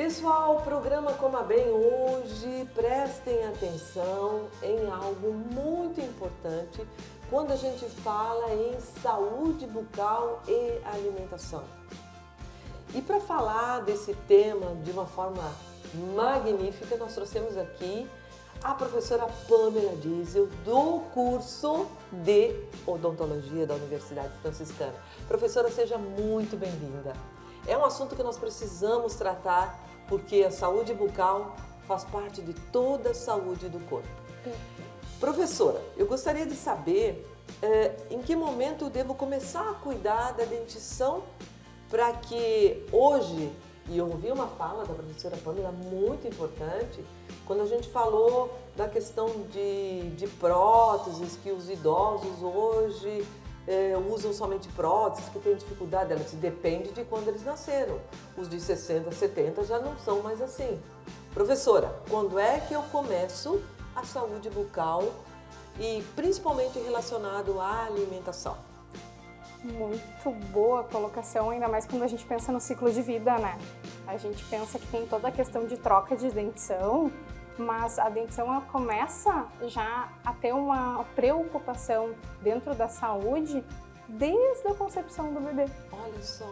Pessoal, o programa Coma Bem hoje, prestem atenção em algo muito importante quando a gente fala em saúde bucal e alimentação. E para falar desse tema de uma forma magnífica, nós trouxemos aqui a professora Pamela Diesel, do curso de Odontologia da Universidade Franciscana. Professora, seja muito bem-vinda. É um assunto que nós precisamos tratar porque a saúde bucal faz parte de toda a saúde do corpo. Professora, eu gostaria de saber em que momento eu devo começar a cuidar da dentição para que hoje, e eu ouvi uma fala da professora Pamela muito importante, quando a gente falou da questão de próteses, que os idosos hoje usam somente próteses, que têm dificuldade, elas depende de quando eles nasceram. Os de 60, 70 já não são mais assim. Professora, quando é que eu começo a saúde bucal e principalmente relacionado à alimentação? Muito boa colocação, ainda mais quando a gente pensa no ciclo de vida, né? A gente pensa que tem toda a questão de troca de dentição, mas a dentição ela começa já a ter uma preocupação dentro da saúde desde a concepção do bebê. Olha só!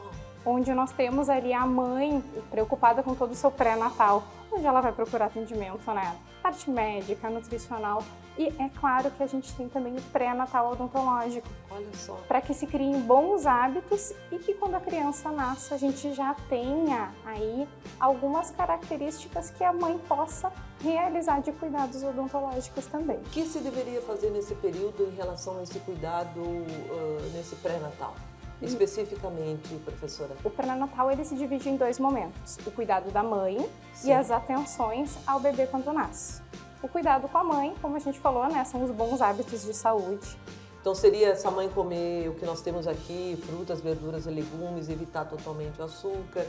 Onde nós temos ali a mãe preocupada com todo o seu pré-natal, onde ela vai procurar atendimento, né? Parte médica, nutricional, e é claro que a gente tem também o pré-natal odontológico. Olha só! Para que se criem bons hábitos e que quando a criança nasce a gente já tenha aí algumas características que a mãe possa realizar de cuidados odontológicos também. O que se deveria fazer nesse período em relação a esse cuidado nesse pré-natal? Especificamente, professora? O pré-natal ele se divide em dois momentos, o cuidado da mãe Sim. E as atenções ao bebê quando nasce. O cuidado com a mãe, como a gente falou, né, são os bons hábitos de saúde. Então seria essa mãe comer o que nós temos aqui, frutas, verduras e legumes, evitar totalmente o açúcar,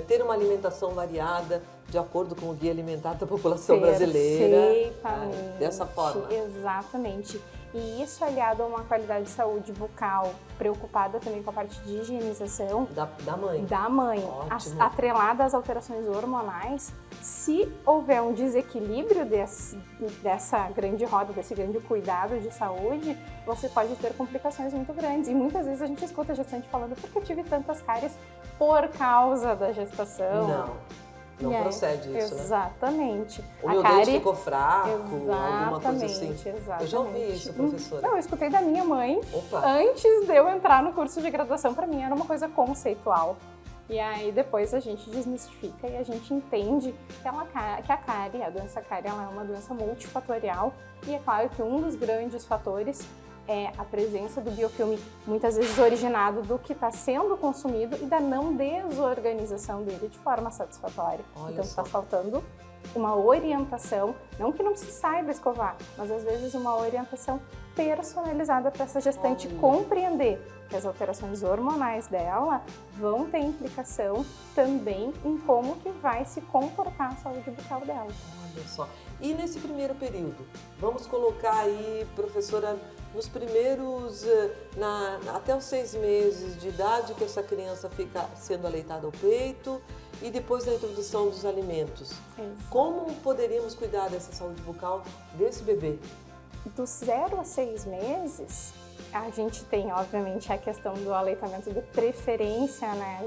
ter uma alimentação variada de acordo com o Guia Alimentar da População Brasileira. Perfeitamente. Dessa forma. Exatamente. E isso aliado a uma qualidade de saúde bucal, preocupada também com a parte de higienização. Da mãe. Da mãe. Ótimo. Atrelada às alterações hormonais, se houver um desequilíbrio dessa grande roda, desse grande cuidado de saúde, você pode ter complicações muito grandes. E muitas vezes a gente escuta a gestante falando, porque eu tive tantas cáries por causa da gestação. Não procede isso, né? Exatamente. O meu dente ficou fraco, alguma coisa assim. Exatamente. Eu já ouvi isso, professora. Não, eu escutei da minha mãe. Opa. Antes de eu entrar no curso de graduação, para mim era uma coisa conceitual. E aí depois a gente desmistifica e a gente entende que a cárie, a doença cárie, ela é uma doença multifatorial. E é claro que um dos grandes fatores é a presença do biofilme, muitas vezes originado do que está sendo consumido e da não desorganização dele de forma satisfatória. Olha então só. está faltando uma orientação, não que não se saiba escovar, mas às vezes uma orientação personalizada para essa gestante compreender que as alterações hormonais dela vão ter implicação também em como que vai se comportar a saúde bucal dela. Olha só. E nesse primeiro período, vamos colocar aí, professora, nos primeiros, até os 6 meses de idade que essa criança fica sendo aleitada ao peito e depois da introdução dos alimentos. Isso. Como poderíamos cuidar dessa saúde bucal desse bebê? Do 0 a 6 meses, a gente tem, obviamente, a questão do aleitamento de preferência, né,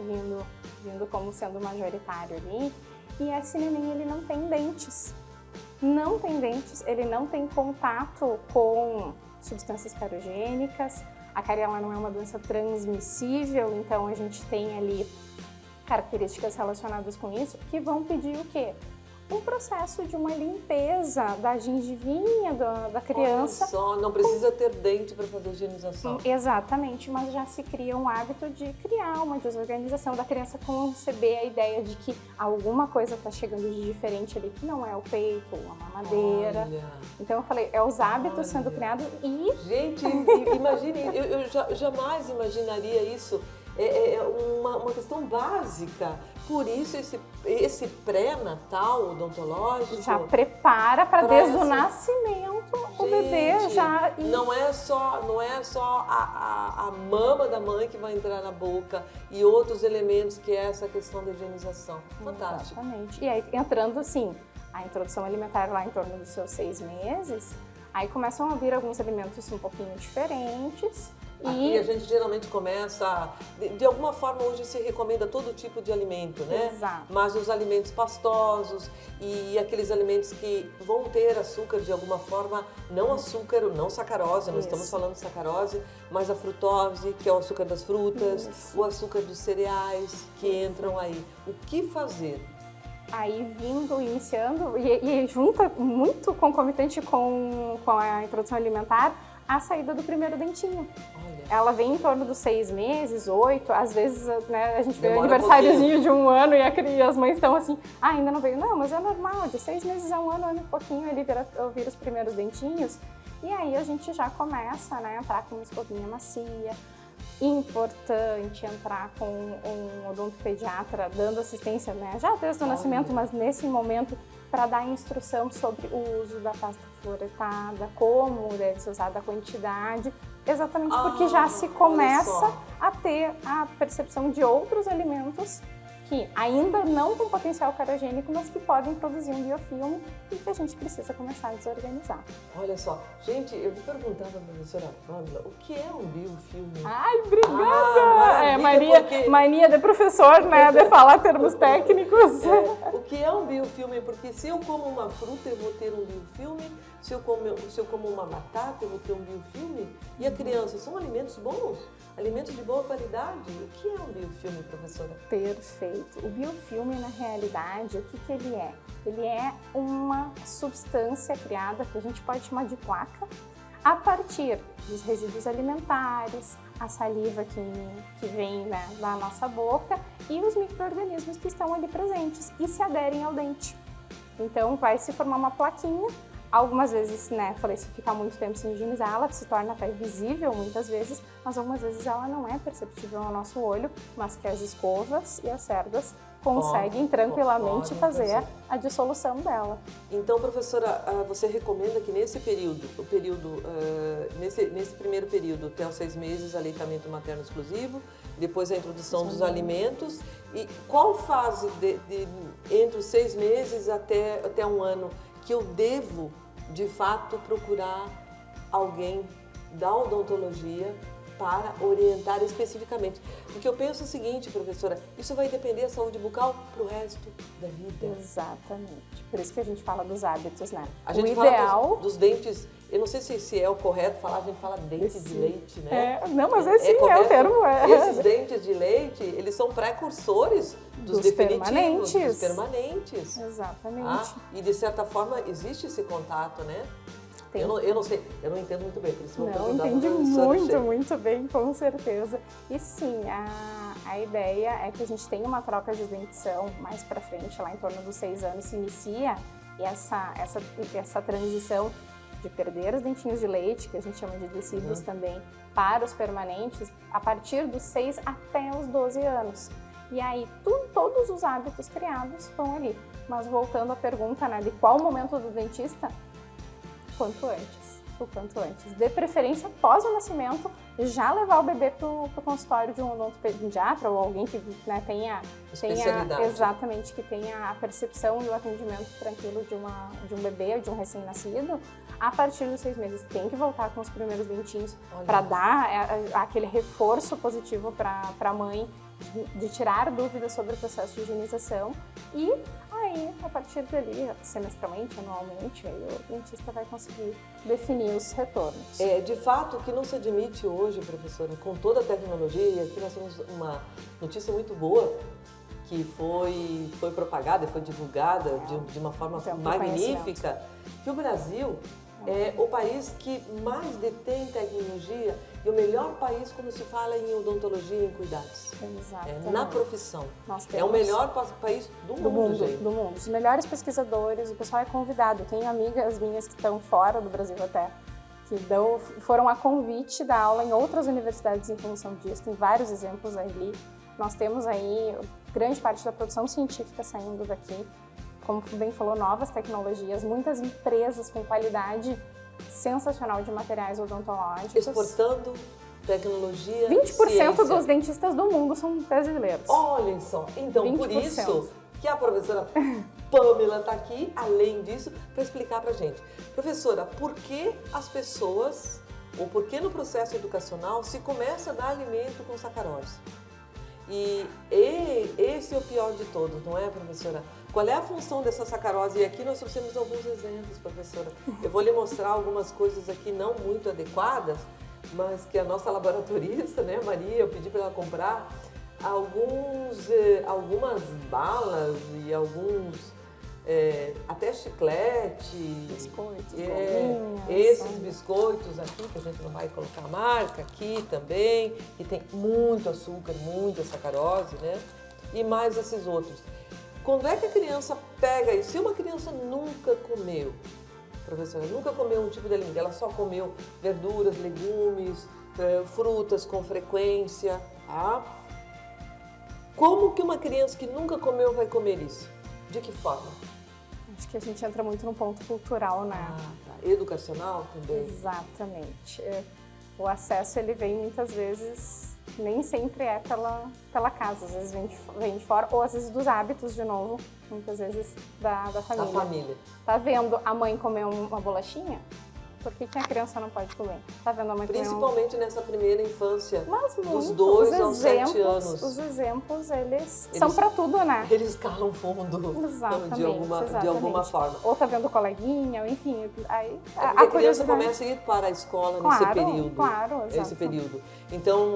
vindo como sendo majoritário ali. E esse neném, ele não tem dentes. Não tem dentes, ele não tem contato com substâncias carogênicas. A cárie ela não é uma doença transmissível, então a gente tem ali características relacionadas com isso que vão pedir o quê? Um processo de uma limpeza da gengivinha da criança. Olha só, não precisa ter dente para fazer higienização. Exatamente, mas já se cria um hábito de criar uma desorganização da criança, conceber a ideia de que alguma coisa está chegando de diferente ali, que não é o peito, uma mamadeira. Olha. Então eu falei, é os hábitos sendo criados e... Gente, imagine, eu jamais imaginaria isso. uma questão básica. Por isso, esse pré-natal odontológico... Já prepara para desde o nascimento o bebê já... Não é só a mama da mãe que vai entrar na boca e outros elementos que é essa questão da higienização. Fantástico. Exatamente. E aí, entrando assim, a introdução alimentar lá em torno dos seus 6 meses, aí começam a vir alguns alimentos um pouquinho diferentes. Aqui a gente geralmente começa, de alguma forma hoje se recomenda todo tipo de alimento, né? Exato. Mas os alimentos pastosos e aqueles alimentos que vão ter açúcar de alguma forma, não açúcar, não sacarose, não estamos falando de sacarose, mas a frutose, que é o açúcar das frutas, o açúcar dos cereais que entram aí. O que fazer? Aí iniciando, e junta muito concomitante com a introdução alimentar, a saída do primeiro dentinho. Olha. Ela vem em torno dos 6 meses, 8, às vezes, né, a gente vê o aniversáriozinho de 1 ano e as mães estão assim, ainda não veio. Não, mas é normal, de 6 meses a 1 ano e pouquinho ele vira os primeiros dentinhos. E aí a gente já começa, né, a entrar com uma escovinha macia. Importante entrar com um odontopediatra dando assistência, né, já desde o nascimento, mas nesse momento para dar instrução sobre o uso da pasta fluoretada, como deve ser usada, a quantidade, exatamente porque já se começa a ter a percepção de outros alimentos que ainda não com potencial carogênico, mas que podem produzir um biofilme e que a gente precisa começar a desorganizar. Olha só, gente, eu vou perguntar para a professora Pamela, o que é um biofilme? Ai, obrigada! Mania de professor, né, de falar termos técnicos. O que é um biofilme? Porque se eu como uma fruta, eu vou ter um biofilme, se eu como uma batata, eu vou ter um biofilme. E a criança, são alimentos bons? Alimentos de boa qualidade? O que é um biofilme, professora? Perfeito. O biofilme, na realidade, o que ele é? Ele é uma substância criada, que a gente pode chamar de placa, a partir dos resíduos alimentares, a saliva que vem, né, da nossa boca e os micro-organismos que estão ali presentes e se aderem ao dente. Então, vai se formar uma plaquinha. Algumas vezes, né, falei, se ficar muito tempo sem higienizar, ela se torna até visível muitas vezes, mas algumas vezes ela não é perceptível ao nosso olho, mas que as escovas e as cerdas conseguem tranquilamente fazer a dissolução dela. Então, professora, você recomenda que nesse primeiro período, até os 6 meses, aleitamento materno exclusivo, depois a introdução dos alimentos, e qual fase entre os 6 meses até 1 ano que eu devo, de fato, procurar alguém da odontologia para orientar especificamente? Porque eu penso o seguinte, professora, isso vai depender da saúde bucal para o resto da vida. Exatamente. Por isso que a gente fala dos hábitos, né? A gente fala dos dentes, eu não sei se é o correto falar, a gente fala dente de leite, né? Não, mas é o termo. Esses dentes de leite, eles são precursores dos definitivos, dos permanentes. Exatamente. E de certa forma existe esse contato, né? Eu não sei, eu não entendo muito bem, por isso vou perguntar. Não, entende muito bem, com certeza. E sim, a ideia é que a gente tenha uma troca de dentição mais pra frente, lá em torno dos 6 anos, se inicia essa transição de perder os dentinhos de leite, que a gente chama de decíduos também, para os permanentes, a partir dos 6 até os 12 anos. E aí, todos os hábitos criados estão ali. Mas voltando à pergunta, né, de qual momento do dentista? O quanto antes. De preferência, após o nascimento, já levar o bebê para o consultório de um odontopediatra ou alguém que, né, tenha exatamente, que tenha a percepção e o atendimento tranquilo de um bebê ou de um recém-nascido. A partir dos 6 meses tem que voltar com os primeiros dentinhos para dar aquele reforço positivo para a mãe, de tirar dúvidas sobre o processo de higienização. E aí, a partir dali, semestralmente, anualmente, aí o dentista vai conseguir definir os retornos. De fato, o que não se admite hoje, professora, com toda a tecnologia, e aqui nós temos uma notícia muito boa, que foi propagada e foi divulgada de uma forma magnífica, que o Brasil é o país que mais detém tecnologia e o melhor país quando se fala em odontologia e em cuidados. Exatamente. Na profissão. É o melhor país do mundo, gente. Do mundo. Os melhores pesquisadores, o pessoal é convidado. Eu tenho amigas minhas que estão fora do Brasil até, foram a convite da aula em outras universidades em função disso. Tem vários exemplos ali. Nós temos aí grande parte da produção científica saindo daqui. Como bem falou, novas tecnologias, muitas empresas com qualidade sensacional de materiais odontológicos. Exportando tecnologia, 20% ciência. dos dentistas do mundo são brasileiros. Olhem só, então 20%. Por isso que a professora Pamela está aqui, além disso, para explicar para a gente. Professora, por que as pessoas, ou por que no processo educacional se começa a dar alimento com sacarose? E esse é o pior de todos, não é, professora? Qual é a função dessa sacarose? E aqui nós trouxemos alguns exemplos, professora. Eu vou lhe mostrar algumas coisas aqui não muito adequadas, mas que a nossa laboratorista, né, Maria, eu pedi para ela comprar algumas balas e alguns até chiclete, Biscoitos, esses biscoitos aqui, que a gente não vai colocar a marca, aqui também, que tem muito açúcar, muita sacarose, né? E mais esses outros. Quando é que a criança pega isso? Se uma criança nunca comeu, professora, nunca comeu um tipo de alimento, ela só comeu verduras, legumes, frutas com frequência, tá? Como que uma criança que nunca comeu vai comer isso? De que forma? Acho que a gente entra muito no ponto cultural, né? Tá. Educacional também? Exatamente. O acesso, ele vem muitas vezes, nem sempre é pela casa, às vezes vem de fora, ou às vezes dos hábitos, de novo, muitas vezes da família. Da família. Tá vendo a mãe comer uma bolachinha? Por que a criança não pode comer? Tá vendo a mãe comer Principalmente nessa primeira infância, Mas dos 2 aos 7 anos. Os exemplos, eles são para tudo, né? Eles calam fundo de alguma forma. Ou tá vendo coleguinha, enfim. Aí, a criança começa a ir para a escola nesse período. Claro, exato. Esse período. Então,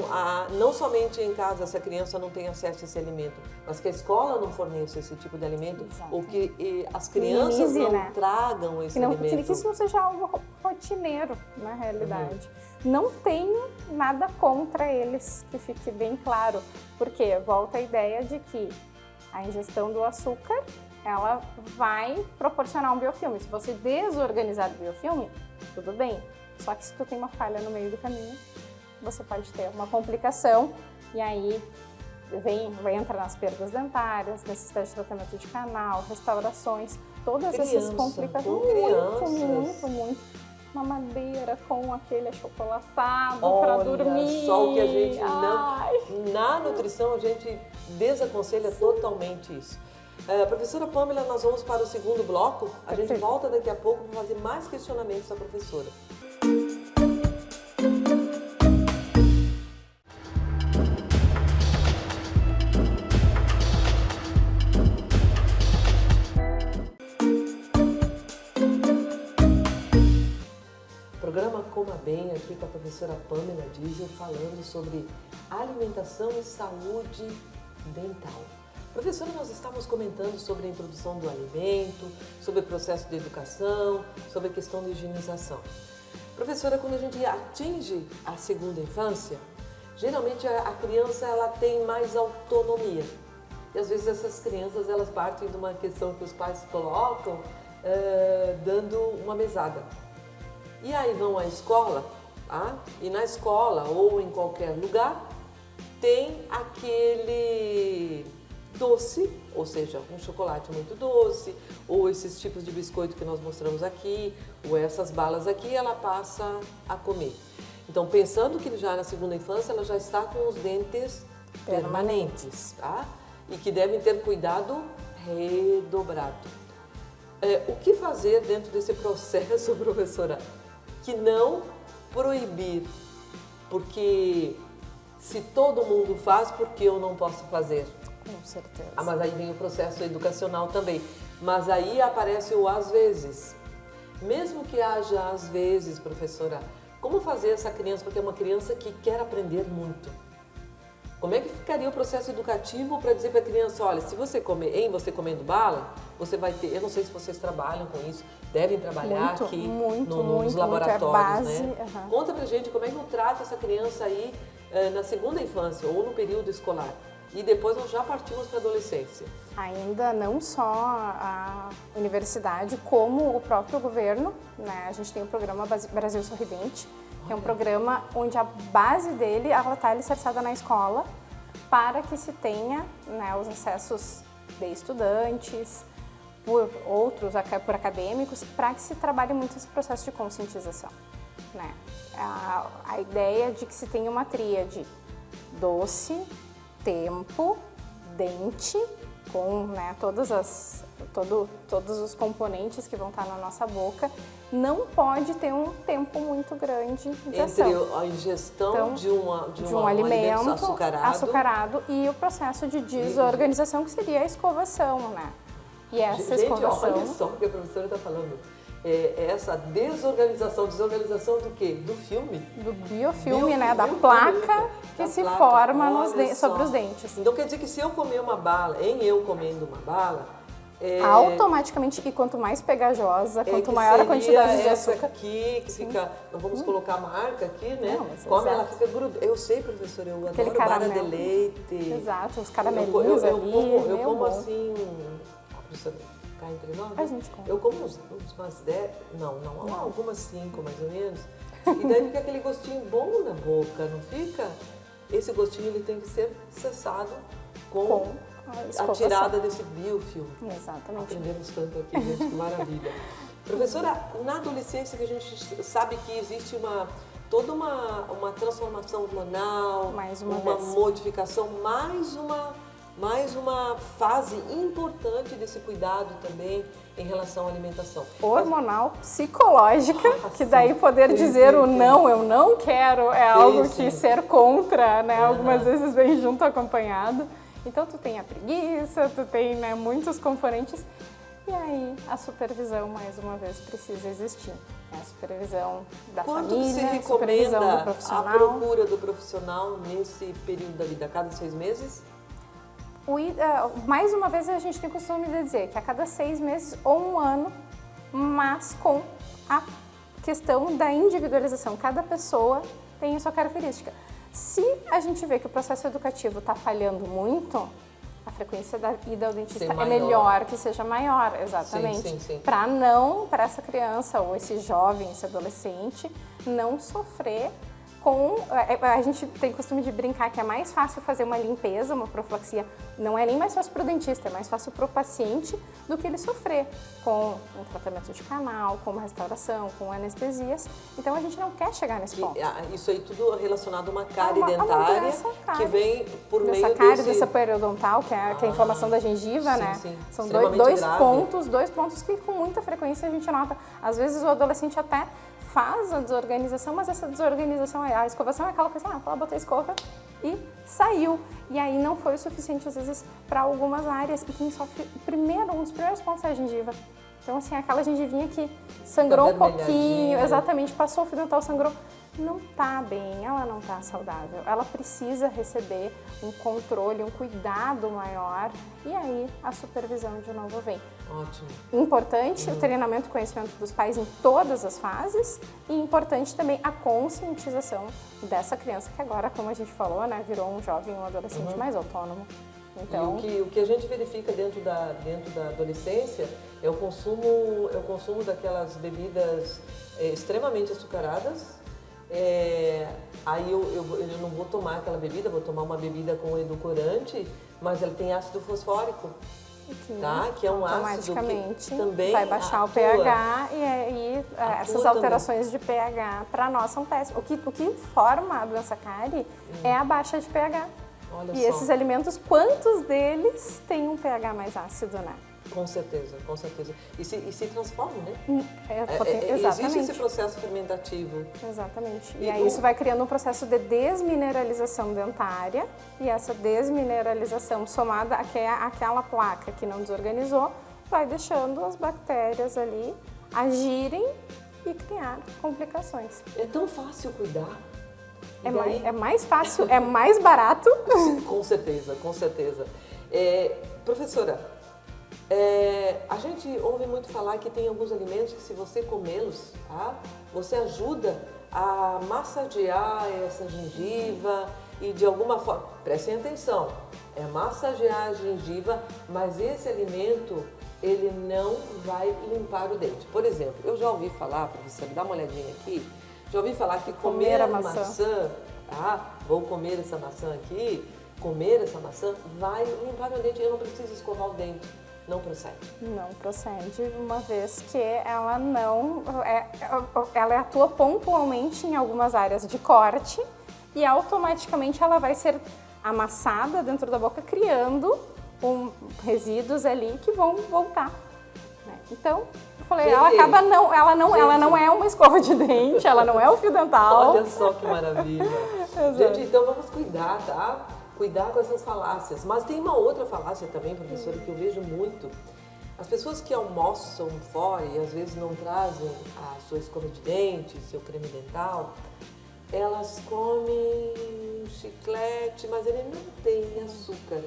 não somente em casa, se a criança não tem acesso a esse alimento, mas que a escola não forneça esse tipo de alimento, exato. Ou que as crianças não tragam esse alimento. Que isso não seja algo rotineiro, na realidade. Não tenho nada contra eles, que fique bem claro, porque volta a ideia de que a ingestão do açúcar, ela vai proporcionar um biofilme. Se você desorganizar o biofilme, tudo bem. Só que se tu tem uma falha no meio do caminho, você pode ter uma complicação e aí entra nas perdas dentárias, necessidade de tratamento de canal, restaurações, todas essas complicações. Muito. Mamadeira com aquele achocolatado para dormir. Só o que a gente na nutrição a gente desaconselha totalmente isso. Professora Pamela, nós vamos para o segundo bloco. A gente volta daqui a pouco para fazer mais questionamentos à professora. Programa Coma Bem, aqui com a professora Pamela Diesel, falando sobre alimentação e saúde dental. Professora, nós estávamos comentando sobre a introdução do alimento, sobre o processo de educação, sobre a questão da higienização. Professora, quando a gente atinge a segunda infância, geralmente a criança ela tem mais autonomia. E às vezes essas crianças elas partem de uma questão que os pais colocam, dando uma mesada. E aí vão à escola, e na escola ou em qualquer lugar tem aquele doce, ou seja, um chocolate muito doce, ou esses tipos de biscoito que nós mostramos aqui, ou essas balas aqui, ela passa a comer. Então, pensando que já na segunda infância ela já está com os dentes permanentes, tá? E que devem ter cuidado redobrado. O que fazer dentro desse processo, professora? Que não proibir, porque se todo mundo faz, por que eu não posso fazer? Com certeza. Mas aí vem o processo educacional também. Mas aí aparece o às vezes. Mesmo que haja às vezes, professora, como fazer essa criança, porque é uma criança que quer aprender muito. Como é que ficaria o processo educativo para dizer para a criança, olha, se você comer, você comendo bala, você vai ter, eu não sei se vocês trabalham com isso, devem trabalhar nos laboratórios, né? Conta pra gente como é que eu trato essa criança aí na segunda infância ou no período escolar. e depois nós já partimos para a adolescência. Ainda não só a universidade, como o próprio governo, né? A gente tem o programa Brasil Sorridente, que é um programa onde a base dele está alicerçada na escola, para que se tenha, né, os acessos de estudantes, por acadêmicos, para que se trabalhe muito esse processo de conscientização, né? A ideia de que se tenha uma tríade: doce, tempo, dente, com, né, todos os componentes que vão estar na nossa boca. Não pode ter um tempo muito grande de ação. Entre a ingestão de um alimento açucarado e o processo de desorganização, que seria a escovação, né? E essa escovação... Olha só o que a professora está falando. Essa desorganização do quê? Do filme? Do biofilme, né? Da placa que se forma sobre os dentes. Então quer dizer que se eu comer uma bala, eu comendo uma bala, automaticamente, e quanto mais pegajosa, quanto maior a quantidade de açúcar. Essa aqui, que fica, não vamos colocar a marca aqui, né? Não, come, ela fica grudada. Eu sei, professora, eu adoro barra de leite. Exato, os caramelinhos ali. Eu como assim, professora, cá entre nós, a gente come. Eu como umas 10, algumas 5 mais ou menos, e daí fica aquele gostinho bom na boca, não fica? Esse gostinho ele tem que ser cessado com a tirada desse biofilme. Exatamente. Aprendemos tanto aqui, gente, que maravilha. Professora, na adolescência que a gente sabe que existe toda uma transformação hormonal, uma modificação, mais uma fase importante desse cuidado também em relação à alimentação. Hormonal, psicológica, que daí poder dizer o não, eu não quero, algo que ser contra, né? Algumas vezes vem junto acompanhado. Então tu tem a preguiça, tu tem, né, muitos componentes, e aí a supervisão, mais uma vez, precisa existir. A supervisão da família, a supervisão do profissional. A procura do profissional nesse período da vida, a cada 6 meses? Mais uma vez a gente tem o costume de dizer que a cada 6 meses ou 1 ano, mas com a questão da individualização. Cada pessoa tem a sua característica. Se a gente vê que o processo educativo está falhando muito, a frequência da ida ao dentista é melhor que seja maior, exatamente. Sim. Para essa criança ou esse jovem, esse adolescente, não sofrer com... A gente tem costume de brincar que é mais fácil fazer uma limpeza, uma profilaxia, não é nem mais fácil para o dentista, é mais fácil para o paciente do que ele sofrer com um tratamento de canal, com uma restauração, com anestesias. Então a gente não quer chegar nesse ponto. Isso aí tudo relacionado a uma cárie dentária que vem por meio dessa periodontal, que é a inflamação da gengiva, né? Sim. São dois pontos que com muita frequência a gente nota. Às vezes o adolescente até faz a desorganização, mas essa desorganização, a escovação é aquela coisa, ela botou a escova e saiu. E aí não foi o suficiente, às vezes, para algumas áreas. E quem sofre, um dos primeiros pontos é a gengiva. Então, assim, aquela gengivinha que sangrou um pouquinho, exatamente, passou o fio dental, sangrou. Não tá bem, ela não tá saudável. Ela precisa receber um controle, um cuidado maior. E aí a supervisão de novo vem. Ótimo. Importante o treinamento e conhecimento dos pais em todas as fases. E importante também a conscientização dessa criança que agora, como a gente falou, né, virou um jovem, um adolescente mais autônomo. Então, o que a gente verifica dentro da adolescência é o consumo daquelas bebidas extremamente açucaradas. Aí eu não vou tomar aquela bebida, vou tomar uma bebida com edulcorante, mas ela tem ácido fosfórico, tá? Que é um ácido que também vai baixar o pH, e aí essas alterações de pH para nós são péssimas. O que forma a doença cárie é a baixa de pH. Olha e só. Esses alimentos, quantos deles têm um pH mais ácido, né? Com certeza. E se transforma, né? Exatamente. Existe esse processo fermentativo. Exatamente. E aí isso vai criando um processo de desmineralização dentária, e essa desmineralização somada àquela placa que não desorganizou, vai deixando as bactérias ali agirem e criar complicações. É tão fácil cuidar. É mais fácil, é mais barato. Com certeza. Professora, a gente ouve muito falar que tem alguns alimentos que, se você comê-los, tá, você ajuda a massagear essa gengiva, e de alguma forma, prestem atenção, é massagear a gengiva, mas esse alimento ele não vai limpar o dente. Por exemplo, eu já ouvi falar, professora, dá uma olhadinha aqui, já ouvi falar que comer a maçã, vou comer essa maçã aqui, comer essa maçã vai limpar meu dente, eu não preciso escovar o dente. Não procede. Não procede, uma vez que ela não... ela atua pontualmente em algumas áreas de corte e automaticamente ela vai ser amassada dentro da boca, criando resíduos ali que vão voltar. Né? Então, eu falei, ela não é uma escova de dente, ela não é um fio dental. Olha só que maravilha. Gente, então vamos cuidar, tá? Cuidar com essas falácias. Mas tem uma outra falácia também, professora, que eu vejo muito. As pessoas que almoçam fora e às vezes não trazem a sua escova de dente, seu creme dental, elas comem chiclete, mas ele não tem açúcar.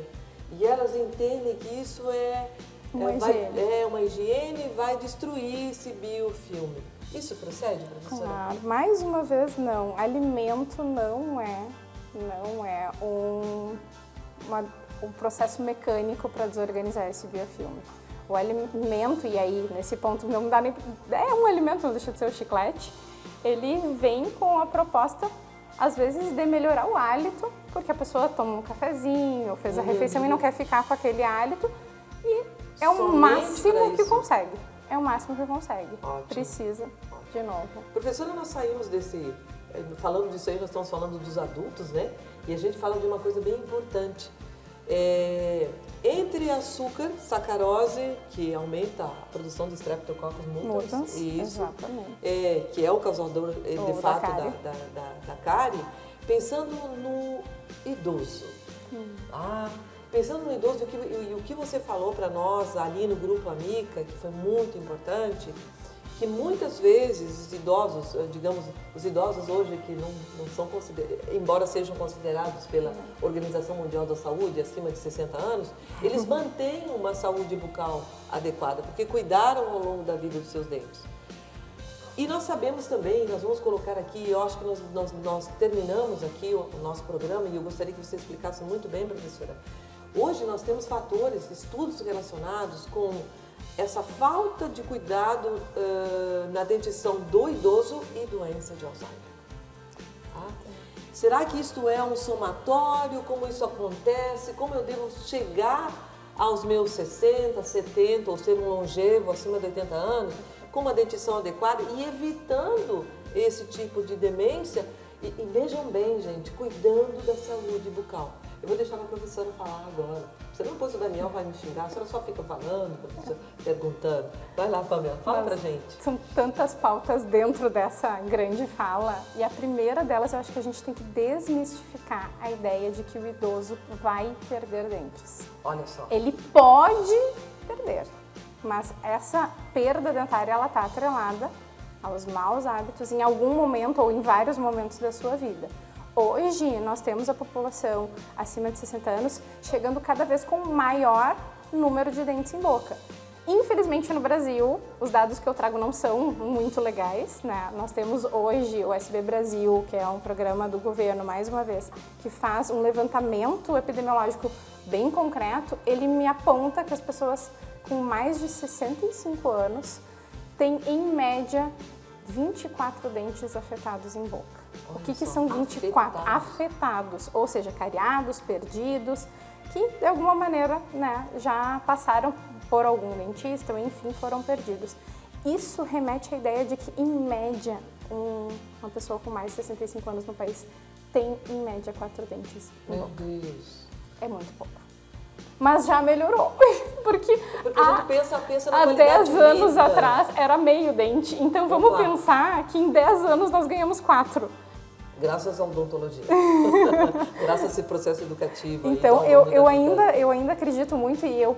E elas entendem que isso é uma higiene e vai destruir esse biofilme. Isso procede, professora? Claro, mais uma vez não. Alimento não é um processo mecânico para desorganizar esse biofilme. O alimento, e aí nesse ponto não dá nem... É um alimento, não deixa de ser o chiclete. Ele vem com a proposta, às vezes, de melhorar o hálito, porque a pessoa toma um cafezinho, fez a refeição e não quer ficar com aquele hálito. E é o máximo que consegue. É o máximo que consegue. Ótimo. Precisa, de novo. Professora, nós saímos desse... Falando disso aí, nós estamos falando dos adultos, né? E a gente fala de uma coisa bem importante. Entre açúcar, sacarose, que aumenta a produção de Streptococcus mutans, isso, exatamente. Que é o causador, de fato, da cárie, pensando no idoso. Pensando no idoso, e o que você falou para nós ali no Grupo Amica, que foi muito importante, que muitas vezes os idosos, digamos, os idosos hoje que não são considerados, embora sejam considerados pela Organização Mundial da Saúde acima de 60 anos, eles mantêm uma saúde bucal adequada, porque cuidaram ao longo da vida dos seus dentes. E nós sabemos também, nós vamos colocar aqui, eu acho que nós terminamos aqui o nosso programa e eu gostaria que você explicasse muito bem, professora. Hoje nós temos fatores, estudos relacionados com essa falta de cuidado na dentição do idoso e doença de Alzheimer. Será que isto é um somatório? Como isso acontece? Como eu devo chegar aos meus 60, 70 ou ser um longevo acima de 80 anos com uma dentição adequada e evitando esse tipo de demência? E vejam bem, gente, cuidando da saúde bucal. Eu vou deixar a professora falar agora. Você não pôs o Daniel, vai me xingar, a senhora só fica falando, professora, perguntando. Vai lá, Pamela, fala pra gente. São tantas pautas dentro dessa grande fala, e a primeira delas eu acho que a gente tem que desmistificar a ideia de que o idoso vai perder dentes. Olha só. Ele pode perder, mas essa perda dentária, ela está atrelada aos maus hábitos em algum momento ou em vários momentos da sua vida. Hoje, nós temos a população acima de 60 anos chegando cada vez com maior número de dentes em boca. Infelizmente, no Brasil, os dados que eu trago não são muito legais, né? Nós temos hoje o SB Brasil, que é um programa do governo, mais uma vez, que faz um levantamento epidemiológico bem concreto. Ele me aponta que as pessoas com mais de 65 anos têm, em média, 24 dentes afetados em boca. O que são 24? Afetados, ou seja, cariados, perdidos, que de alguma maneira, né, já passaram por algum dentista, ou enfim, foram perdidos. Isso remete à ideia de que, em média, uma pessoa com mais de 65 anos no país tem, em média, 4 dentes em boca. Meu Deus! É muito pouco. Mas já melhorou, porque a gente pensa na há 10 anos vida. atrás era meio dente, então vamos pensar que em 10 anos nós ganhamos 4. Graças à odontologia, graças a esse processo educativo. Então, eu ainda acredito muito e eu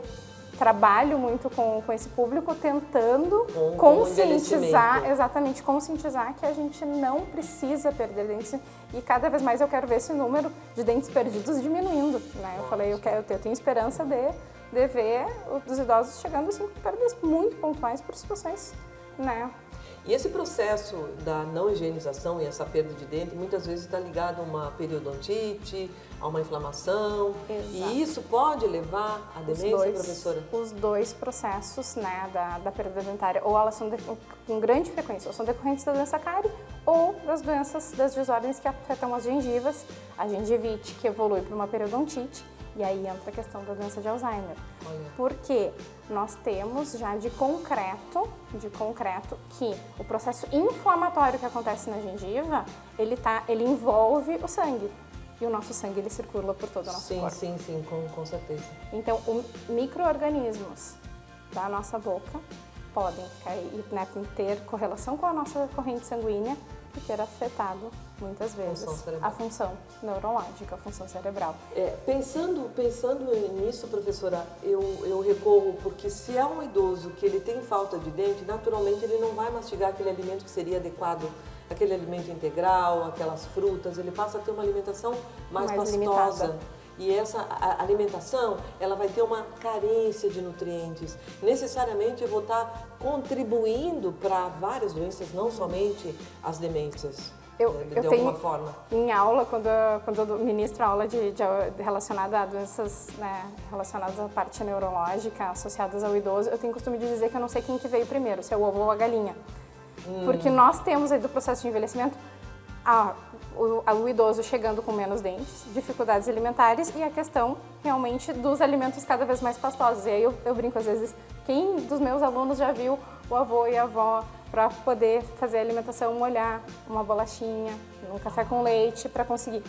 trabalho muito com esse público tentando conscientizar, exatamente, conscientizar que a gente não precisa perder dentes e cada vez mais eu quero ver esse número de dentes perdidos diminuindo, né? Eu falei, eu tenho esperança de ver os idosos chegando assim com perdas muito pontuais por situações, né? E esse processo da não higienização e essa perda de dente muitas vezes está ligado a uma periodontite, a uma inflamação. Exato. E isso pode levar à demência, professora? Os dois processos, né, da perda dentária, ou elas são com grande frequência, ou são decorrentes da doença cárie ou das doenças, das desordens que afetam as gengivas, a gengivite que evolui para uma periodontite. E aí entra a questão da doença de Alzheimer. Olha. Porque nós temos já de concreto que o processo inflamatório que acontece na gengiva, ele envolve o sangue. E o nosso sangue, ele circula por todo o nosso corpo. Sim, com certeza. Então, micro-organismos da nossa boca podem cair, né, ter correlação com a nossa corrente sanguínea e ter afetado muitas vezes a função neurológica, a função cerebral. Pensando nisso, professora, eu recorro, porque se é um idoso que ele tem falta de dente, naturalmente ele não vai mastigar aquele alimento que seria adequado, aquele alimento integral, aquelas frutas, ele passa a ter uma alimentação mais pastosa. Limitada. E essa alimentação, ela vai ter uma carência de nutrientes. Necessariamente eu vou estar contribuindo para várias doenças, não somente as demências. De alguma forma. Em aula, quando eu ministro aula relacionada a doenças, né, relacionadas à parte neurológica, associadas ao idoso, eu tenho costume de dizer que eu não sei quem que veio primeiro, se é o ovo ou a galinha. Porque nós temos aí do processo de envelhecimento o idoso chegando com menos dentes, dificuldades alimentares e a questão realmente dos alimentos cada vez mais pastosos. E aí eu brinco às vezes, quem dos meus alunos já viu o avô e a avó para poder fazer a alimentação, molhar uma bolachinha, um café com leite para conseguir?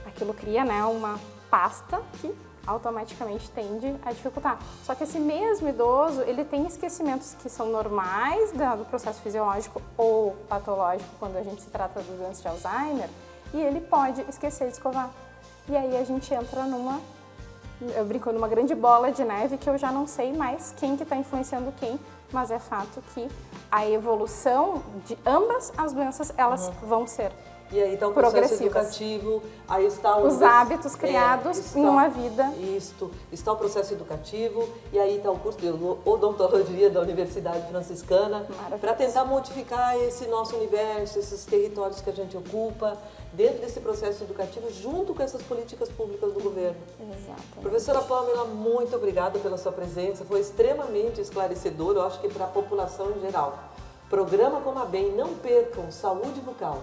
Aquilo cria, né, uma pasta que automaticamente tende a dificultar. Só que esse mesmo idoso, ele tem esquecimentos que são normais do processo fisiológico ou patológico quando a gente se trata da doença de Alzheimer, e ele pode esquecer de escovar. E aí a gente entra eu brinco, numa grande bola de neve que eu já não sei mais quem que está influenciando quem, mas é fato que a evolução de ambas as doenças, elas vão ser E aí está o processo educativo, aí está os hábitos criados em uma vida. Isto, está o processo educativo, e aí está o curso de odontologia da Universidade Franciscana, para tentar modificar esse nosso universo, esses territórios que a gente ocupa, dentro desse processo educativo, junto com essas políticas públicas do governo. Exatamente. Professora Pamela, muito obrigada pela sua presença, foi extremamente esclarecedor, eu acho que para a população em geral. Programa Coma Bem, não percam, saúde bucal.